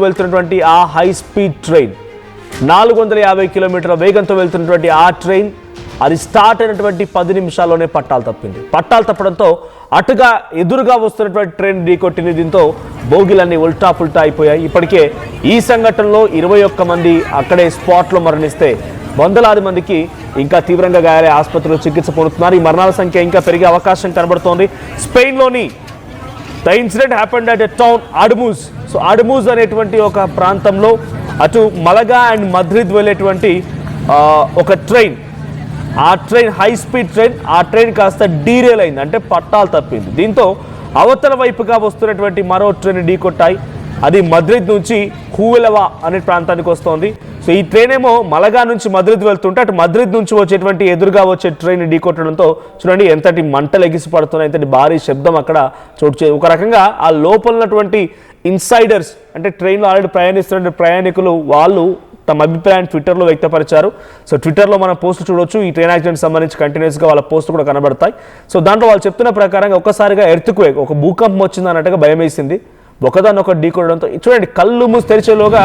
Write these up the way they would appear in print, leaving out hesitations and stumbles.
వెళ్తున్నటువంటి ఆ high speed train 450 కిలోమీటర్ల వేగంతో వెళ్తున్నటువంటి ఆ ట్రైన్ అది స్టార్ట్ అయినటువంటి 10 నిమిషాల్లోనే పట్టాలు తప్పింది. పట్టాలు తప్పడంతో అటుగా ఎదురుగా వస్తున్నటువంటి ట్రైన్ ఢీకొట్టింది. దీంతో బోగిలన్నీ ఉల్టా పుల్టా అయిపోయాయి. ఇప్పటికే ఈ సంఘటనలో 21 మంది అక్కడే స్పాట్లో మరణిస్తే వందలాది మందికి ఇంకా తీవ్రంగా గాయాలై ఆసుపత్రిలో చికిత్స పొందుతున్నారు. ఈ మరణాల సంఖ్య ఇంకా పెరిగే అవకాశం కనబడుతోంది. స్పెయిన్లోని the incident happened at a town అడ్మూజ్. సో అడ్మూజ్ అనేటువంటి ఒక ప్రాంతంలో అటు మలగా అండ్ మద్రిద్ వెళ్ళేటువంటి ఒక ట్రైన్, ఆ ట్రైన్ హై స్పీడ్ ట్రైన్, ఆ ట్రైన్ కాస్త డీరేల్ అయింది, అంటే పట్టాలు తప్పింది. దీంతో అవతల వైపుగా వస్తున్నటువంటి మరో ట్రైన్ ఢీకొట్టాయి. అది మద్రిద్ నుంచి హూవెలవా అనే ప్రాంతానికి వస్తోంది. సో ఈ ట్రైన్ ఏమో మలగా నుంచి మద్రిద్ వెళ్తుంటే అటు మద్రిద్ నుంచి వచ్చేటువంటి ఎదురుగా వచ్చే ట్రైన్ ఢీకొట్టడంతో చూడండి ఎంతటి మంటలు ఎగిసి పడుతున్నాయి, ఎంతటి భారీ శబ్దం అక్కడ ఒక రకంగా ఆ లోపల ఉన్నటువంటి ఇన్సైడర్స్, అంటే ట్రైన్లో ఆల్రెడీ ప్రయాణిస్తున్న ప్రయాణికులు వాళ్ళు తమ అభిప్రాయాన్ని ట్విట్టర్లో వ్యక్తపరిచారు. సో ట్విట్టర్లో మనం పోస్ట్ చూడొచ్చు. ఈ ట్రైన్ యాక్సిడెంట్ సంబంధించి కంటిన్యూస్గా వాళ్ళ పోస్ట్ కూడా కనబడతాయి. సో దాంట్లో వాళ్ళు చెప్తున్న ప్రకారంగా ఒక్కసారిగా ఎర్త్క్వేక్, ఒక భూకంపం వచ్చింది అన్నట్టుగా భయం వేసింది. ఒకదాన్ని ఒక ఢీకొనడంతో చూడండి కళ్ళు మూసి తెరిచేలోగా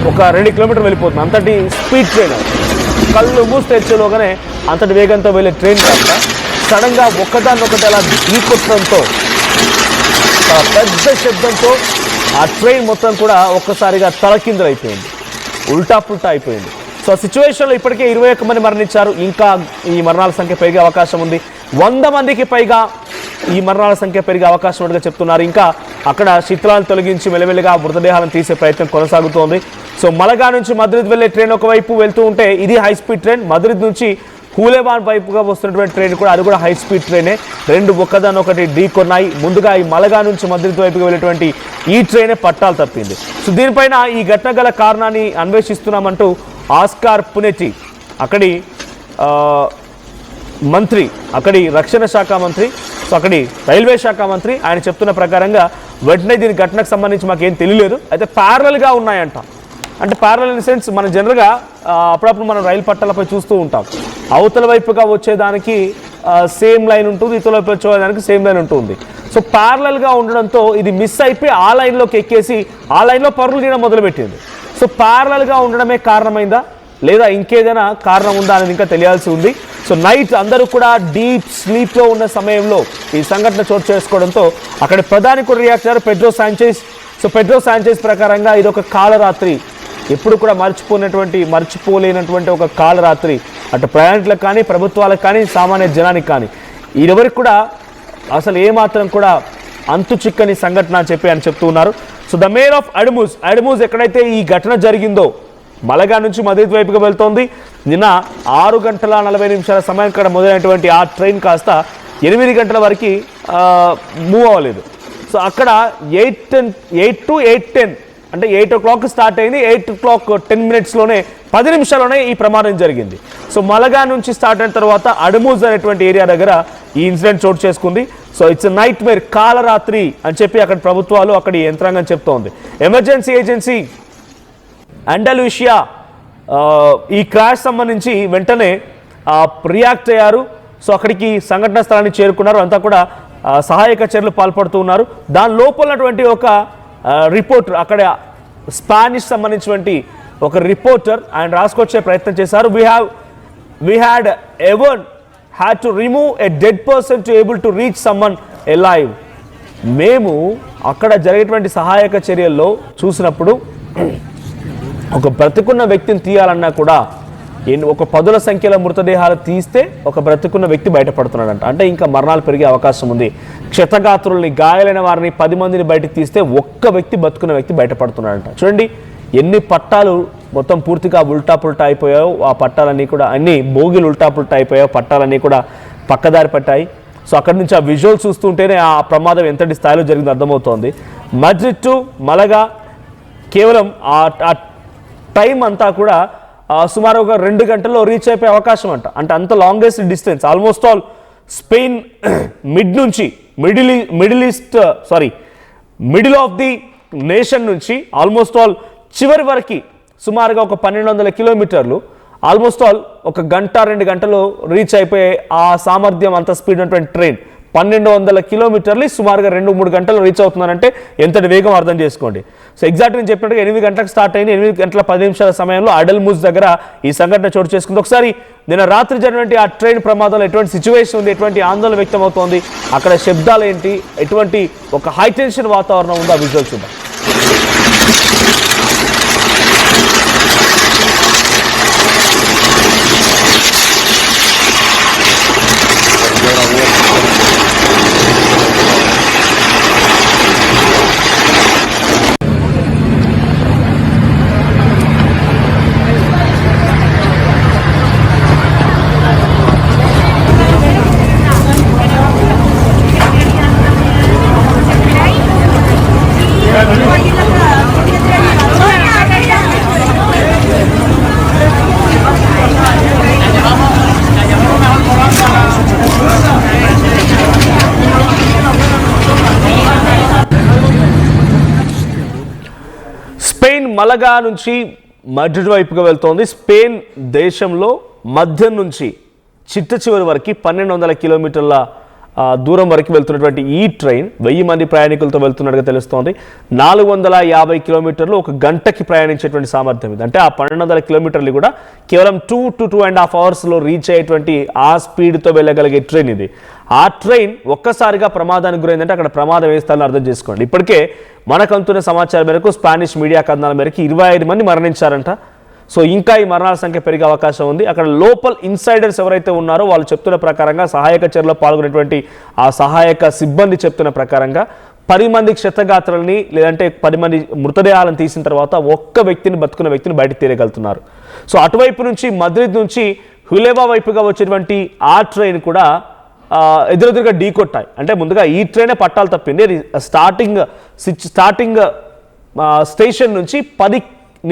ఒక 2 కిలోమీటర్లు వెళ్ళిపోతుంది. అంతటి స్పీడ్ ట్రైన్, కళ్ళు మూసి తెరిచేలోగానే అంతటి వేగంతో వెళ్ళే ట్రైన్ కాక సడన్గా ఒకదాన్నొకటి అలా ఢీకొట్టడంతో పెద్ద శబ్దంతో ఆ ట్రైన్ మొత్తం కూడా ఒక్కసారిగా తలకిందులైపోయింది, ఉల్టా పుల్టా అయిపోయింది. సో ఆ సిచ్యువేషన్లో ఇప్పటికే 21 మంది మరణించారు. ఇంకా ఈ మరణాల సంఖ్య పెరిగే అవకాశం ఉంది. 100 మందికి పైగా ఈ మరణాల సంఖ్య పెరిగే అవకాశం ఉన్నట్టుగా చెప్తున్నారు. ఇంకా అక్కడ శిథిలాలను తొలగించి మెల్లమెల్లగా మృతదేహాలను తీసే ప్రయత్నం కొనసాగుతోంది. సో మలగా నుంచి మద్రిద్ వెళ్ళే ట్రైన్ ఒకవైపు వెళ్తూ ఉంటే ఇది హై స్పీడ్ ట్రైన్. మద్రిద్ నుంచి హూలేవాన్ వైపుగా వస్తున్నటువంటి ట్రైన్ కూడా అది కూడా హై స్పీడ్ ట్రైనే. రెండు ఒకదానొకటి ఢీకొన్నాయి. ముందుగా ఈ మలగా నుంచి మద్రిద్ వైపుగా వెళ్ళేటువంటి ఈ ట్రైనే పట్టాలు తప్పింది. సో దీనిపైన ఈ ఘటన గల కారణాన్ని అన్వేషిస్తున్నామంటూ ఆస్కార్ పునెటి, అక్కడి మంత్రి, అక్కడి రక్షణ శాఖ మంత్రి, సో అక్కడి రైల్వే శాఖ మంత్రి, ఆయన చెప్తున్న ప్రకారంగా వెంటనే దీని ఘటనకు సంబంధించి మాకేం తెలియలేదు, అయితే ప్యారలల్గా ఉన్నాయంట. అంటే ప్యారలల్ ఇన్ సెన్స్ మనం జనరల్గా అప్పుడప్పుడు మనం రైలు పట్టాలపై చూస్తూ ఉంటాం. అవతల వైపుగా వచ్చేదానికి సేమ్ లైన్ ఉంటుంది, ఇతల వైపు వచ్చేదానికి సేమ్ లైన్ ఉంటుంది. సో ప్యారలల్గా ఉండడంతో ఇది మిస్ అయిపోయి ఆ లైన్లోకి ఎక్కేసి ఆ లైన్లో పరుగులు తీయడం మొదలుపెట్టింది. సో ప్యారలల్గా ఉండడమే కారణమైందా లేదా ఇంకేదైనా కారణం ఉందా అనేది ఇంకా తెలియాల్సి ఉంది. సో నైట్ అందరూ కూడా డీప్ స్లీప్లో ఉన్న సమయంలో ఈ సంఘటన చోటు చేసుకోవడంతో అక్కడ ప్రధాని కూడా రియాక్ట్ అయ్యారు, Pedro Sanchez. So Pedro Sanchez ప్రకారంగా ఇది ఒక కాలరాత్రి, ఎప్పుడు కూడా మర్చిపోలేనటువంటి ఒక కాలరాత్రి, అటు ప్రయాణికులకు కానీ ప్రభుత్వాలకు కానీ సామాన్య జనానికి కానీ ఇరువరికి కూడా అసలు ఏమాత్రం కూడా అంతు చిక్కని సంఘటన అని చెప్పి ఆయన చెప్తూ ఉన్నారు. సో ద మేయర్ ఆఫ్ అడ్మూజ్ ఎక్కడైతే ఈ ఘటన జరిగిందో మలగా నుంచి మద్రిద్ వైపుగా వెళ్తోంది. నిన్న 6:40 సమయం ఇక్కడ మొదలైనటువంటి ఆ ట్రైన్ కాస్త 8 గంటల వరకు మూవ్ అవ్వలేదు. సో అక్కడ 8 to 8:10 అంటే 8 o'clock స్టార్ట్ అయింది. 8:10 10 నిమిషాల్లోనే ఈ ప్రమాదం జరిగింది. సో మలగా నుంచి స్టార్ట్ అయిన తర్వాత అడ్మూజ్ అనేటువంటి ఏరియా దగ్గర ఈ ఇన్సిడెంట్ చోటు చేసుకుంది. సో ఇట్స్ నైట్ మేర్, కాలరాత్రి అని చెప్పి అక్కడ ప్రభుత్వాలు, అక్కడి యంత్రాంగం చెప్తోంది. ఎమర్జెన్సీ ఏజెన్సీ అండలూషియా ఈ క్రాష్ సంబంధించి వెంటనే రియాక్ట్ అయ్యారు. సో అక్కడికి సంఘటన స్థలాన్ని చేరుకున్నారు. అంతా కూడా సహాయక చర్యలు పాల్పడుతూ ఉన్నారు. దాని లోపలటువంటి ఒక రిపోర్టర్, అక్కడ స్పానిష్ సంబంధించినటువంటి ఒక రిపోర్టర్, ఆయన రాసుకొచ్చే ప్రయత్నం చేశారు. We had ever had to remove a dead person to able to reach someone alive. మేము అక్కడ జరిగేటువంటి సహాయక చర్యల్లో చూసినప్పుడు ఒక బ్రతుకున్న వ్యక్తిని తీయాలన్నా కూడా ఒక 10ల సంఖ్యలో మృతదేహాలు తీస్తే ఒక బ్రతుకున్న వ్యక్తి బయటపడుతున్నాడంట. అంటే ఇంకా మరణాలు పెరిగే అవకాశం ఉంది. క్షతగాత్రుల్ని, గాయాలైన వారిని 10 మందిని బయటకు తీస్తే ఒక్క వ్యక్తి, బతుకున్న వ్యక్తి బయటపడుతున్నాడంట. చూడండి ఎన్ని పట్టాలు మొత్తం పూర్తిగా ఉల్టా పుల్టా అయిపోయాయో, ఆ పట్టాలన్నీ కూడా అన్ని బోగిలు ఉల్టా పుల్టా అయిపోయాయో, పట్టాలన్నీ కూడా పక్కదారి పట్టాయి. సో అక్కడి నుంచి ఆ విజువల్ చూస్తుంటేనే ఆ ప్రమాదం ఎంతటి స్థాయిలో జరిగిందో అర్థమవుతోంది. మద్రిద్ టు మలగా కేవలం ఆ టైం అంతా కూడా సుమారు ఒక 2 గంటల్లో రీచ్ అయిపోయే అవకాశం అంట. అంటే అంత longest distance almost all Spain middle of the nation నుంచి ఆల్మోస్ట్ ఆల్ చివరి వరకు సుమారుగా ఒక 1200 కిలోమీటర్లు, ఆల్మోస్ట్ ఆల్ 1 గంట 2 గంటలు రీచ్ అయిపోయే ఆ సామర్థ్యం, అంత స్పీడ్ ఉన్నటువంటి ట్రైన్ 1200 కిలోమీటర్లు సుమారుగా 2-3 గంటలు రీచ్ అవుతున్నారంటే ఎంతటి వేగం అర్థం చేసుకోండి. సో ఎగ్జాక్ట్ నేను చెప్పినట్టుగా 8 గంటలకు స్టార్ట్ అయింది. 8 గంటల 10 నిమిషాల సమయంలో అడల్మూజ్ దగ్గర ఈ సంఘటన చోటు చేసుకుంది. ఒకసారి నిన్న రాత్రి జరిగినటువంటి ఆ ట్రైన్ ప్రమాదంలో ఎటువంటి సిచ్యువేషన్ ఉంది, ఎటువంటి ఆందోళన వ్యక్తం అవుతోంది, అక్కడ శబ్దాలు ఏంటి, ఎటువంటి ఒక హై టెన్షన్ వాతావరణం ఉందో ఆ విజువల్ చూద్దాం. స్పెయిన్ మలగా నుంచి మడ్రిడ్ వైపుగా వెళ్తోంది. స్పెయిన్ దేశంలో మధ్యం నుంచి చిట్ట చివరి వరకు 1200 కిలోమీటర్ల దూరం వరకు వెళ్తున్నటువంటి ఈ ట్రైన్ 1000 మంది ప్రయాణికులతో వెళ్తున్నట్టుగా తెలుస్తోంది. 450 కిలోమీటర్లు ఒక గంటకి ప్రయాణించేటువంటి సామర్థ్యం ఇది. అంటే ఆ 1200 కిలోమీటర్లు కూడా కేవలం 2 to 2.5 అవర్స్లో రీచ్ అయ్యేటువంటి ఆ స్పీడ్తో వెళ్ళగలిగే ట్రైన్ ఇది. ఆ ట్రైన్ ఒక్కసారిగా ప్రమాదానికి గురైందంటే అక్కడ ప్రమాదం వేస్తారని అర్థం చేసుకోండి. ఇప్పటికే మనకు అందుతున్న సమాచారం మేరకు, స్పానిష్ మీడియా కథనాల మేరకు 25 మంది మరణించారంట. సో ఇంకా ఈ మరణాల సంఖ్య పెరిగే అవకాశం ఉంది. అక్కడ లోకల్ ఇన్సైడర్స్ ఎవరైతే ఉన్నారో వాళ్ళు చెప్తున్న ప్రకారంగా, సహాయక చర్యలో పాల్గొనేటువంటి ఆ సహాయక సిబ్బంది చెప్తున్న ప్రకారంగా 10 మంది క్షతగాత్రులని లేదంటే 10 మంది మృతదేహాలను తీసిన తర్వాత బతుకున్న వ్యక్తిని బయటకు తీయగలుగుతున్నారు. సో అటువైపు నుంచి మద్రిద్ నుంచి హులేవా వైపుగా వచ్చేటువంటి ఆ ట్రైన్ కూడా ఎదురెదురుగా ఢీకొట్టాయి. అంటే ముందుగా ఈ ట్రైనే పట్టాలు తప్పింది. స్టార్టింగ్ స్టేషన్ నుంచి 10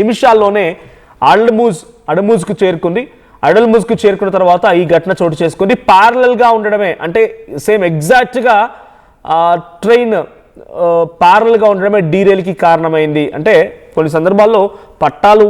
నిమిషాల్లోనే అడల్మూజ్కు చేరుకుంది. అడల్మూజ్కు చేరుకున్న తర్వాత ఈ ఘటన చోటు చేసుకుంది. ప్యారలల్గా ఉండడమే, అంటే సేమ్ ఎగ్జాక్ట్గా ట్రైన్ ప్యారలల్గా ఉండడమే డీరేల్కి కారణమైంది. అంటే కొన్ని సందర్భాల్లో పట్టాలు